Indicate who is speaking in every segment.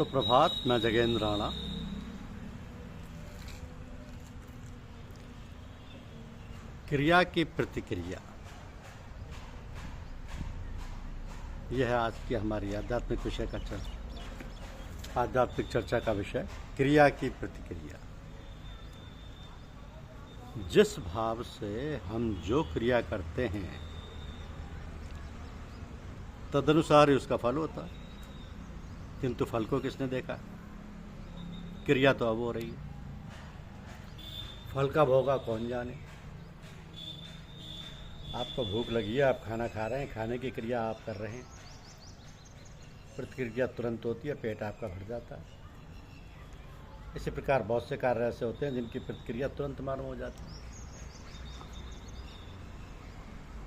Speaker 1: सुप्रभात। मैं जगेंद्र राणा। क्रिया की प्रतिक्रिया, यह है आज की हमारी आध्यात्मिक चर्चा का विषय। क्रिया की प्रतिक्रिया। जिस भाव से हम जो क्रिया करते हैं तदनुसार ही उसका फल होता है, किंतु फल को किसने देखा? क्रिया तो अब हो रही है, फल का भोगा कौन जाने। आपको भूख लगी है, आप खाना खा रहे हैं, खाने की क्रिया आप कर रहे हैं, प्रतिक्रिया तुरंत होती है, पेट आपका भर जाता है। इसी प्रकार बहुत से कार्य ऐसे होते हैं जिनकी प्रतिक्रिया तुरंत मालूम हो जाती है।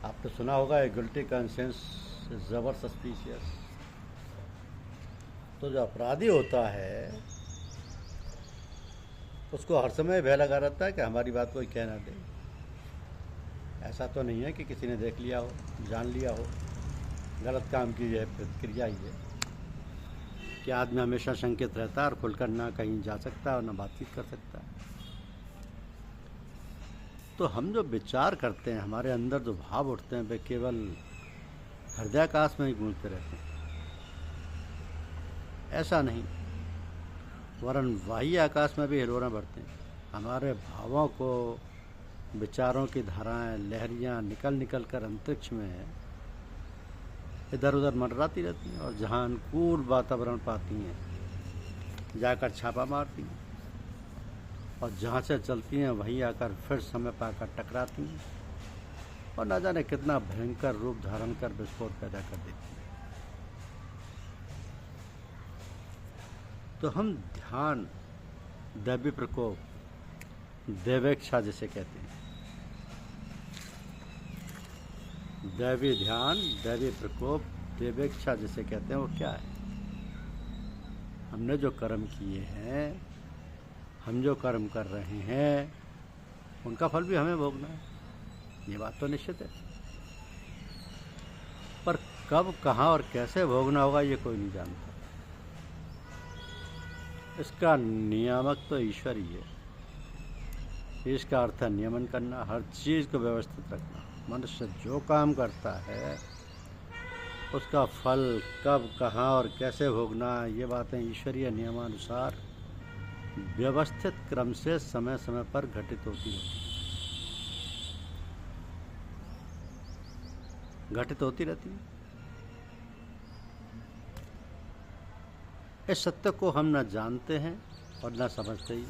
Speaker 1: आपने सुना होगा ए गिल्टी कॉन्शियंस इज जबर सस्पिशियस। तो जो अपराधी होता है उसको हर समय भय लगा रहता है कि हमारी बात कोई कह ना दे। ऐसा तो नहीं है कि किसी ने देख लिया हो, जान लिया हो, गलत काम की यह प्रतिक्रिया ही है कि आदमी हमेशा शंकित रहता है और खुलकर ना कहीं जा सकता है और ना बातचीत कर सकता है। तो हम जो विचार करते हैं, हमारे अंदर जो भाव उठते हैं, वे केवल हृदयाकाश में ही गूंजते रहते हैं, ऐसा नहीं, वरन बाह्य आकाश में भी हिलोरें भरते हैं। हमारे भावों को, विचारों की धाराएं, लहरियां निकल निकल कर अंतरिक्ष में इधर उधर मंडराती रहती हैं और जहां अनुकूल वातावरण पाती हैं जाकर छापा मारती हैं, और जहां से चलती हैं वहीं आकर फिर समय पाकर टकराती हैं और न जाने कितना भयंकर रूप धारण कर विस्फोट पैदा कर देती हैं। तो हम ध्यान, दैवी प्रकोप, दैवेक्षा जिसे कहते हैं, दैवी ध्यान, दैवी प्रकोप, देवेक्षा जिसे कहते हैं, वो क्या है? हमने जो कर्म किए हैं, हम जो कर्म कर रहे हैं, उनका फल भी हमें भोगना है, ये बात तो निश्चित है। पर कब, कहाँ और कैसे भोगना होगा ये कोई नहीं जानता। इसका नियामक तो ईश्वर ही है। इसका अर्थ है नियमन करना, हर चीज़ को व्यवस्थित रखना। मनुष्य जो काम करता है उसका फल कब, कहाँ और कैसे भोगना, ये बातें ईश्वरीय नियमानुसार व्यवस्थित क्रम से समय समय पर घटित होती रहती है। इस सत्य को हम न जानते हैं और न समझते ही।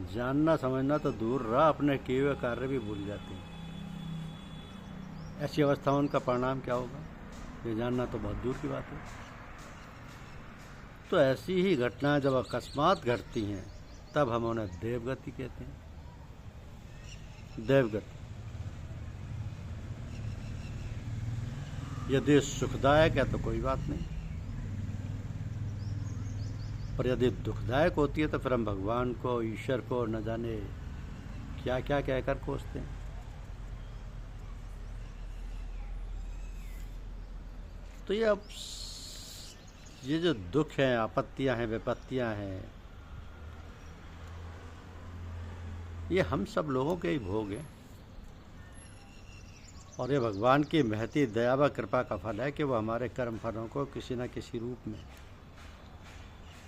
Speaker 1: जानना समझना तो दूर रहा, अपने किए हुए कार्य भी भूल जाते हैं। ऐसी अवस्था में उनका परिणाम क्या होगा, ये जानना तो बहुत दूर की बात है। तो ऐसी ही घटनाएं जब अकस्मात घटती हैं तब हम उन्हें देवगति कहते हैं। देवगति यदि सुखदायक है तो कोई बात नहीं, पर यदि दुखदायक होती है तो फिर हम भगवान को, ईश्वर को न जाने क्या क्या कहकर कोसते हैं। तो ये जो दुख हैं, आपत्तियां हैं, विपत्तियां हैं, ये हम सब लोगों के ही भोग हैं, और ये भगवान की महती दया व कृपा का फल है कि वो हमारे कर्म फलों को किसी न किसी रूप में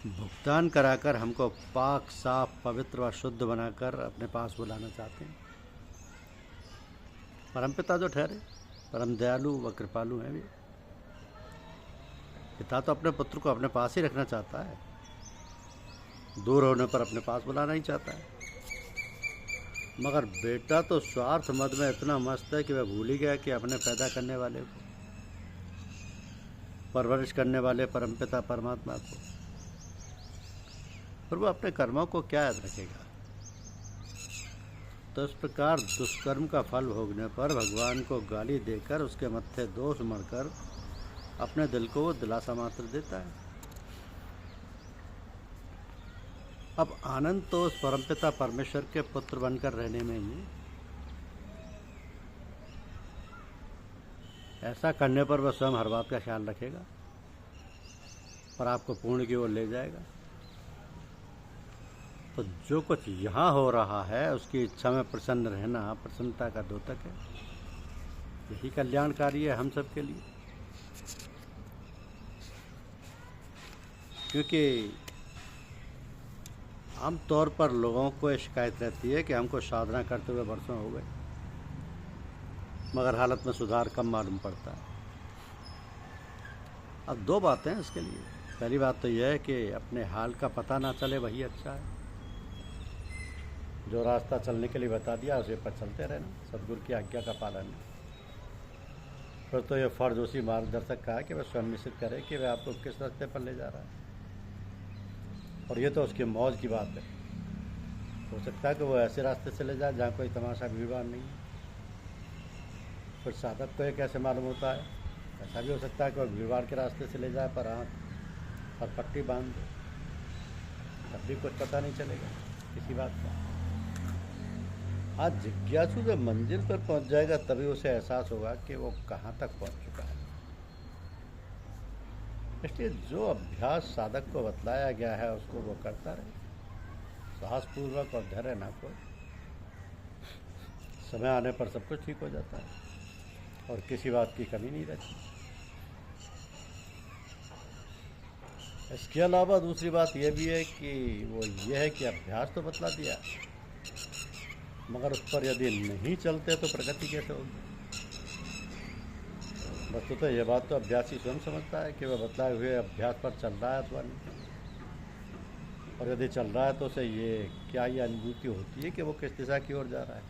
Speaker 1: भुगतान कराकर हमको पाक, साफ, पवित्र व शुद्ध बनाकर अपने पास बुलाना चाहते हैं। परमपिता जो ठहरे, परम दयालु व कृपालु हैं भी। पिता तो अपने पुत्र को अपने पास ही रखना चाहता है, दूर होने पर अपने पास बुलाना ही चाहता है। मगर बेटा तो स्वार्थ मद में इतना मस्त है कि वह भूल ही गया कि अपने पैदा करने वाले को, परवरिश करने वाले परमपिता परमात्मा को, पर वो अपने कर्मों को क्या याद रखेगा। तो इस प्रकार दुष्कर्म का फल भोगने पर भगवान को गाली देकर उसके मत्थे दोष मढ़कर अपने दिल को वो दिलासा मात्र देता है। अब आनंद तो उस परमपिता परमेश्वर के पुत्र बनकर रहने में ही। ऐसा करने पर वह स्वयं हर बात का ख्याल रखेगा। और आपको पूर्ण की ओर ले जाएगा। तो जो कुछ यहाँ हो रहा है उसकी इच्छा में प्रसन्न रहना प्रसन्नता का द्योतक है। यही कल्याणकारी है हम सब के लिए। क्योंकि आम तौर पर लोगों को शिकायत रहती है कि हमको साधना करते हुए वर्षों हो गए, मगर हालत में सुधार कम मालूम पड़ता है। अब दो बातें हैं इसके लिए। पहली बात तो यह है कि अपने हाल का पता ना चले, वही अच्छा है। जो रास्ता चलने के लिए बता दिया उसे पर चलते रहना, सदगुरु की आज्ञा का पालन। फिर तो यह फर्ज उसी मार्गदर्शक का है कि वह स्वयं निश्चित करे कि वह आपको किस रास्ते पर ले जा रहा है। और ये तो उसके मौज की बात है। हो सकता है कि वो ऐसे रास्ते से ले जाए जहाँ कोई तमाशा भीड़ नहीं है। फिर साधक को ये कैसे मालूम होता है? ऐसा भी हो सकता है कि वह भीड़ के रास्ते से ले जाए पर आँख और पट्टी बांध दे, तब भी कुछ पता नहीं चलेगा किसी बात का। आज जिज्ञासु जब मंजिल पर पहुंच जाएगा तभी उसे एहसास होगा कि वो कहाँ तक पहुंच चुका है। इसलिए जो अभ्यास साधक को बतलाया गया है उसको वो करता रहे, साहसपूर्वक और धैर्य ना कोई। समय आने पर सब कुछ ठीक हो जाता है और किसी बात की कमी नहीं रहती। इसके अलावा दूसरी बात यह भी है कि वो ये है कि अभ्यास तो बतला दिया, मगर उस पर यदि नहीं चलते तो प्रगति कैसे होगी? वस्तुतः यह बात तो अभ्यासी स्वयं समझता है कि वह बतलाए हुए अभ्यास पर चल रहा है अथवा नहीं। और यदि चल रहा है तो उसे ये अनुभूति होती है कि वो किस दिशा की ओर जा रहा है।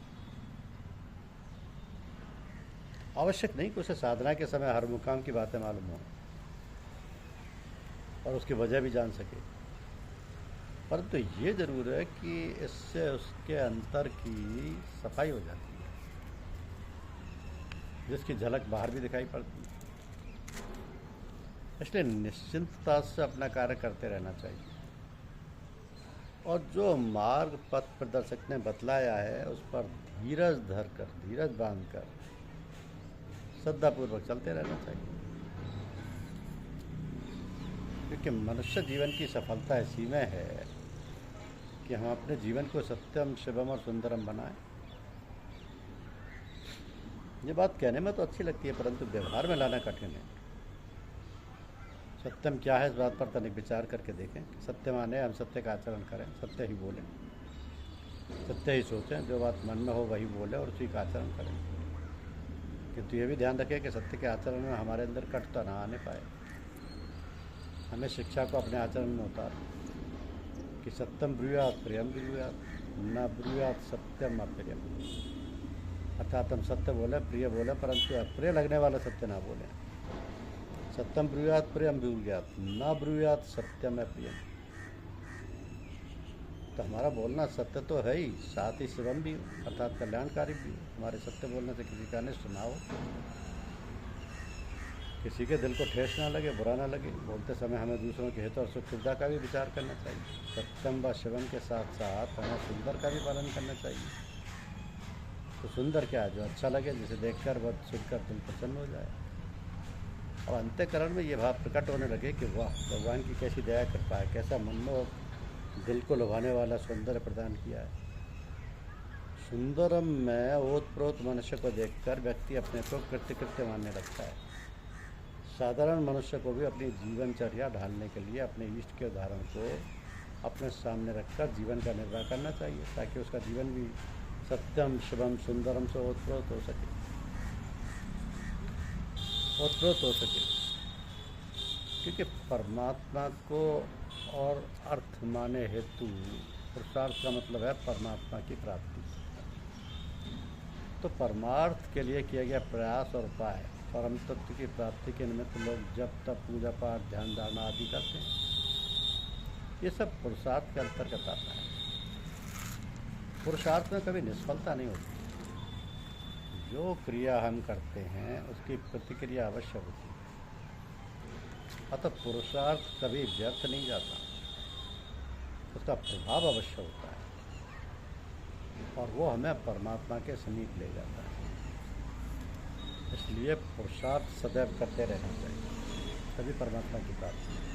Speaker 1: आवश्यक नहीं कि उसे साधना के समय हर मुकाम की बातें मालूम हो और उसकी वजह भी जान सके, परंतु ये जरूर है कि इससे उसके अंतर की सफाई हो जाती है, जिसकी झलक बाहर भी दिखाई पड़ती है। इसलिए निश्चिंतता से अपना कार्य करते रहना चाहिए और जो मार्ग पथ प्रदर्शक ने बतलाया है उस पर धीरज धरकर, धीरज बांधकर श्रद्धापूर्वक चलते रहना चाहिए। क्योंकि मनुष्य जीवन की सफलता इसी में है कि हम अपने जीवन को सत्यम, शिवम और सुंदरम बनाएं। ये बात कहने में तो अच्छी लगती है परंतु व्यवहार में लाना कठिन है। सत्यम क्या है इस बात पर तनिक विचार करके देखें। सत्य माने हम सत्य का आचरण करें, सत्य ही बोलें, सत्य ही सोचें, जो बात मन में हो वही बोलें और उसी का आचरण करें। किंतु ये भी ध्यान रखें कि सत्य के आचरण में हमारे अंदर कटुता ना आने पाए। हमें शिक्षा को अपने आचरण में उतार कि सत्यम ब्रूयात प्रियम ब्रूयात, न ब्रूयात सत्यम अप्रियम। अर्थात हम सत्य बोले, प्रिय बोले, परंतु अप्रिय लगने वाला सत्य ना बोले। सत्यम ब्रूयात प्रियम ब्रूयात, न ब्रूयात सत्यम अप्रियम। तो हमारा बोलना सत्य तो है ही, साथ ही शिवम भी हो अर्थात कल्याणकारी भी हो। हमारे सत्य बोलने से किसी का अनिष्ट ना हो, किसी के दिल को ठेस ना लगे, बुरा ना लगे। बोलते समय हमें दूसरों के हित और सुख सुविधा का भी विचार करना चाहिए। सत्यम व शिवम के साथ साथ हमें सुंदर का भी पालन करना चाहिए। तो सुंदर क्या है? जो अच्छा लगे, जिसे देखकर वह सुनकर दिल प्रसन्न हो जाए और अंतःकरण में ये भाव प्रकट होने लगे कि वाह, भगवान की कैसी दया कृपा है, कैसा मनमोहक, दिल को लुभाने वाला सौंदर्य प्रदान किया है। सुंदरम में ओतप्रोत मनुष्य को देखकर व्यक्ति अपने को कृत्य मानने लगता है। साधारण मनुष्य को भी अपनी जीवनचर्या ढालने के लिए अपने इष्ट के उदाहरण को अपने सामने रखकर जीवन का निर्वाह करना चाहिए, ताकि उसका जीवन भी सत्यम, शिवम, सुंदरम से ओतप्रोत हो सके, ओतप्रोत हो सके। क्योंकि परमात्मा को और अर्थ माने हेतु पुरुषार्थ का मतलब है परमात्मा की प्राप्ति। तो परमार्थ के लिए किया गया प्रयास और उपाय, परम तत्व की प्राप्ति के निमित्त लोग जप तप, पूजा पाठ, ध्यान धारणा आदि करते हैं। ये सब पुरुषार्थ के अंतर्गत आता है। पुरुषार्थ में कभी निष्फलता नहीं होती। जो क्रिया हम करते हैं उसकी प्रतिक्रिया अवश्य होती है। अतः पुरुषार्थ कभी व्यर्थ नहीं जाता, उसका प्रभाव अवश्य होता है और वो हमें परमात्मा के समीप ले जाता है। इसलिए पुरुषार्थ सदैव करते रहना चाहिए, तभी परमात्मा की प्राप्ति।